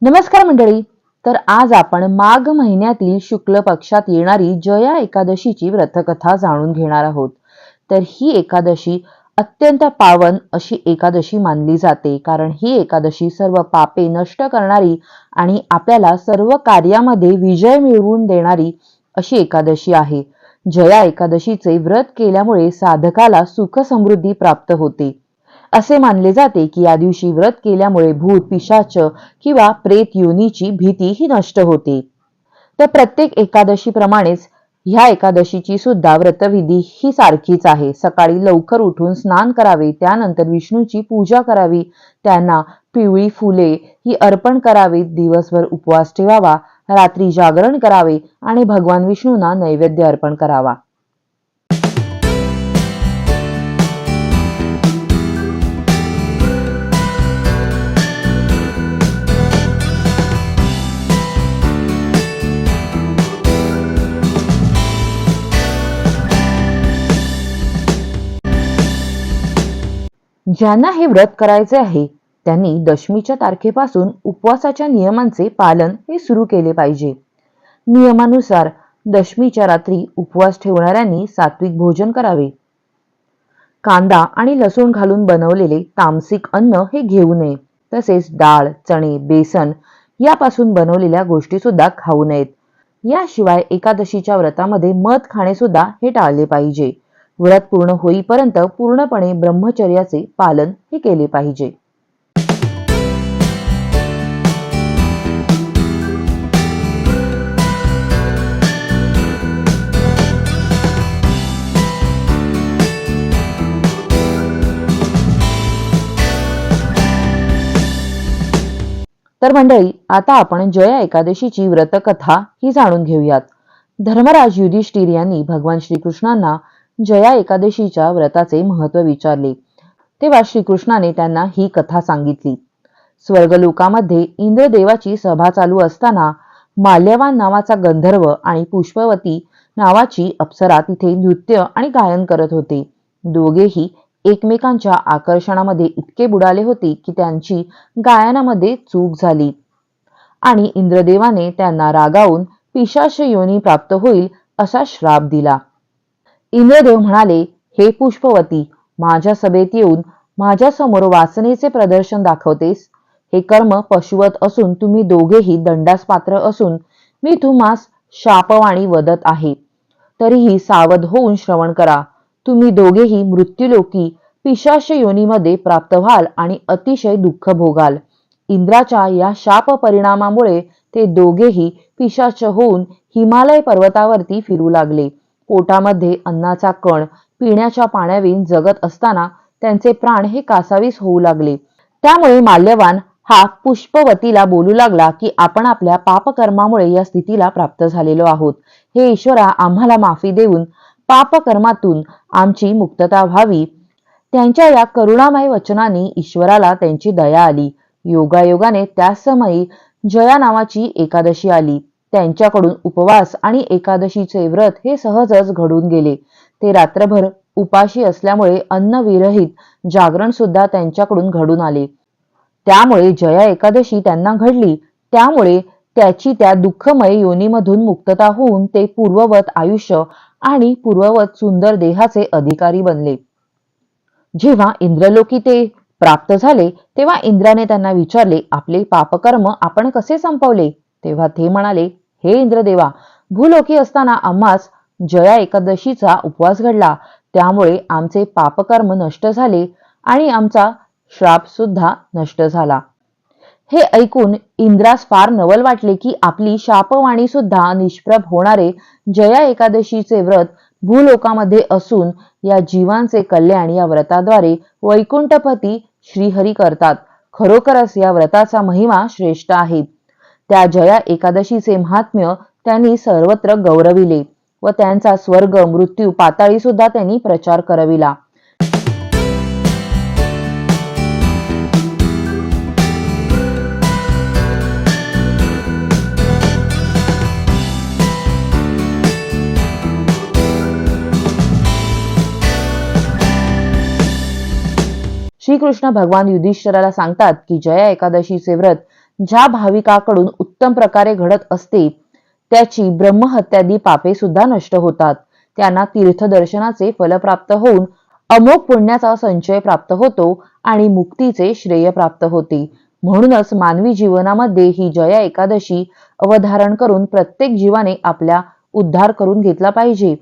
नमस्कार मंडळी. तर आज आपण माघ महिन्यातील शुक्ल पक्षात येणारी जया एकादशीची व्रतकथा जाणून घेणार आहोत. तर ही एकादशी अत्यंत पावन अशी एकादशी मानली जाते, कारण ही एकादशी सर्व पापे नष्ट करणारी आणि आपल्याला सर्व कार्यामध्ये विजय मिळवून देणारी अशी एकादशी आहे. जया एकादशीचे व्रत केल्यामुळे साधकाला सुख समृद्धी प्राप्त होते. असे मानले जाते की या दिवशी व्रत केल्यामुळे भूत पिशाच किंवा प्रेत योनीची भीती ही नष्ट होते. तर प्रत्येक एकादशीप्रमाणेच ह्या एकादशीची सुद्धा व्रतविधी ही सारखीच आहे. सकाळी लवकर उठून स्नान करावे, त्यानंतर विष्णूची पूजा करावी, त्यांना पिवळी फुले ही अर्पण करावीत, दिवसभर उपवास ठेवावा, रात्री जागरण करावे आणि भगवान विष्णूंना नैवेद्य अर्पण करावा. ज्यांना हे व्रत करायचे आहे त्यांनी दशमीच्या तारखेपासून उपवासाच्या नियमांचे पालन हे सुरू केले पाहिजे. नियमानुसार दशमीच्या रात्री उपवास ठेवणाऱ्यांनी सात्विक भोजन करावे. कांदा आणि लसूण घालून बनवलेले तामसिक अन्न हे घेऊ नये. तसेच डाळ, चणे, बेसन यापासून बनवलेल्या गोष्टी सुद्धा खाऊ नयेत. याशिवाय एकादशीच्या व्रतामध्ये मध खाणे सुद्धा हे टाळले पाहिजे. व्रत पूर्ण होईपर्यंत पूर्णपणे ब्रह्मचर्याचे पालन हे केले पाहिजे. तर मंडळी, आता आपण जया एकादशीची व्रतकथा ही जाणून घेऊयात. धर्मराज युधिष्ठिर यांनी भगवान श्रीकृष्णांना जया एकादशीच्या व्रताचे महत्त्व विचारले. तेव्हा श्रीकृष्णाने त्यांना ही कथा सांगितली. स्वर्गलोकामध्ये इंद्रदेवाची सभा चालू असताना माल्यवान नावाचा गंधर्व आणि पुष्पवती नावाची अप्सरा तिथे नृत्य आणि गायन करत होते. दोघेही एकमेकांच्या आकर्षणामध्ये इतके बुडाले होते की त्यांची गायनामध्ये चूक झाली आणि इंद्रदेवाने त्यांना रागावून पिशाच योनी प्राप्त होईल असा श्राप दिला. इंद्रदेव म्हणाले, हे पुष्पवती, माझ्या सभेत येऊन माझ्या समोर वासनेचे प्रदर्शन दाखवतेस. हे कर्म पशुवत असून तुम्ही दोघेही दंडास पात्र असून मी तुम्हास शापवाणी वदत आहे. तरीही सावध होऊन श्रवण करा. तुम्ही दोघेही मृत्यूलोकी पिशाच योनीमध्ये प्राप्त व्हाल आणि अतिशय दुःख भोगाल. इंद्राच्या या शाप परिणामामुळे ते दोघेही पिशाच होऊन हिमालय पर्वतावरती फिरू लागले. पोटामध्ये अन्नाचा कण पिण्याच्या पाण्याविन जगत असताना त्यांचे प्राण हे कासावीस होऊ लागले. त्यामुळे माल्यवान हा पुष्पवतीला बोलू लागला की आपण आपल्या पापकर्मामुळे या स्थितीला प्राप्त झालेलो आहोत. हे ईश्वरा, आम्हाला माफी देऊन पापकर्मातून आमची मुक्तता व्हावी. त्यांच्या या करुणामय वचनाने ईश्वराला त्यांची दया आली. योगायोगाने त्याच समयी जया नावाची एकादशी आली. त्यांच्याकडून उपवास आणि एकादशीचे व्रत हे सहजच घडून गेले. ते रात्रभर उपाशी असल्यामुळे अन्नविरहित जागरण सुद्धा त्यांच्याकडून घडून आले. त्यामुळे जया एकादशी त्यांना घडली. त्यामुळे त्याची त्या दुःखमय योनीमधून मुक्तता होऊन ते पूर्ववत आयुष्य आणि पूर्ववत सुंदर देहाचे अधिकारी बनले. जेव्हा इंद्रलोकी ते प्राप्त झाले तेव्हा इंद्राने त्यांना विचारले, आपले पापकर्म आपण कसे संपवले? तेव्हा ते म्हणाले, हे इंद्रदेवा, भूलोकी असताना आम्हास जया एकादशीचा उपवास घडला. त्यामुळे आमचे पापकर्म नष्ट झाले आणि आमचा श्राप सुद्धा नष्ट झाला. हे ऐकून इंद्रास फार नवल वाटले की आपली शापवाणी सुद्धा निष्प्रभ होणारे जया एकादशीचे व्रत भूलोकामध्ये असून या जीवांचे कल्याण या व्रताद्वारे वैकुंठपती श्रीहरी करतात. खरोखरच या व्रताचा महिमा श्रेष्ठ आहे. त्या जया एकादशीचे महात्म्य त्यांनी सर्वत्र गौरविले व त्यांचा स्वर्ग, मृत्यू, पाताळी सुद्धा त्यांनी प्रचार करविला. श्रीकृष्ण भगवान युधिष्ठिराला सांगतात की जया एकादशीचे व्रत ज्या भाविकाकडून उत्तम प्रकारे घडत असते त्याची ब्रह्महत्यादी पापे सुद्धा नष्ट होतात. त्यांना तीर्थदर्शनाचे फल प्राप्त होऊन अमोघ पुण्याचा संचय प्राप्त होतो आणि मुक्तीचे श्रेय प्राप्त होते. म्हणूनच मानवी जीवनामध्ये ही जया एकादशी अवधारण करून प्रत्येक जीवाने आपला उद्धार करून घेतला पाहिजे.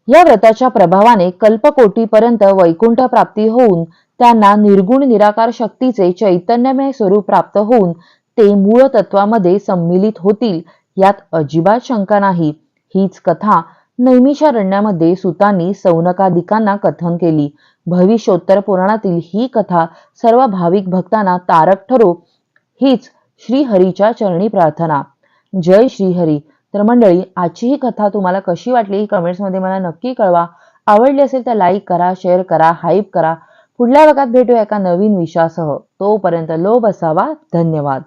या व्रताच्या प्रभावाने कल्पकोटीपर्यंत वैकुंठ प्राप्ती होऊन त्यांना निर्गुण निराकार शक्तीचे चैतन्यमय स्वरूप प्राप्त होऊन ते मूळ तत्वामध्ये सम्मिलित होतील यात अजिबात शंका नाही. हीच कथा नैमिषारण्यामध्ये सुतांनी सौनकादिकांना कथन केली. भविष्योत्तर पुराणातील ही कथा सर्व भाविक भक्तांना तारक ठरो हीच श्रीहरीच्या चरणी प्रार्थना. जय श्रीहरी. तर मंडळी, आजची ही कथा तुम्हाला कशी वाटली कमेंट्समध्ये मला नक्की कळवा. आवडली असेल तर लाईक करा, शेअर करा, हाईप करा. पुढल्या भागात भेटूया एका नवीन विषयासह. तोपर्यंत लोभ असावा. धन्यवाद.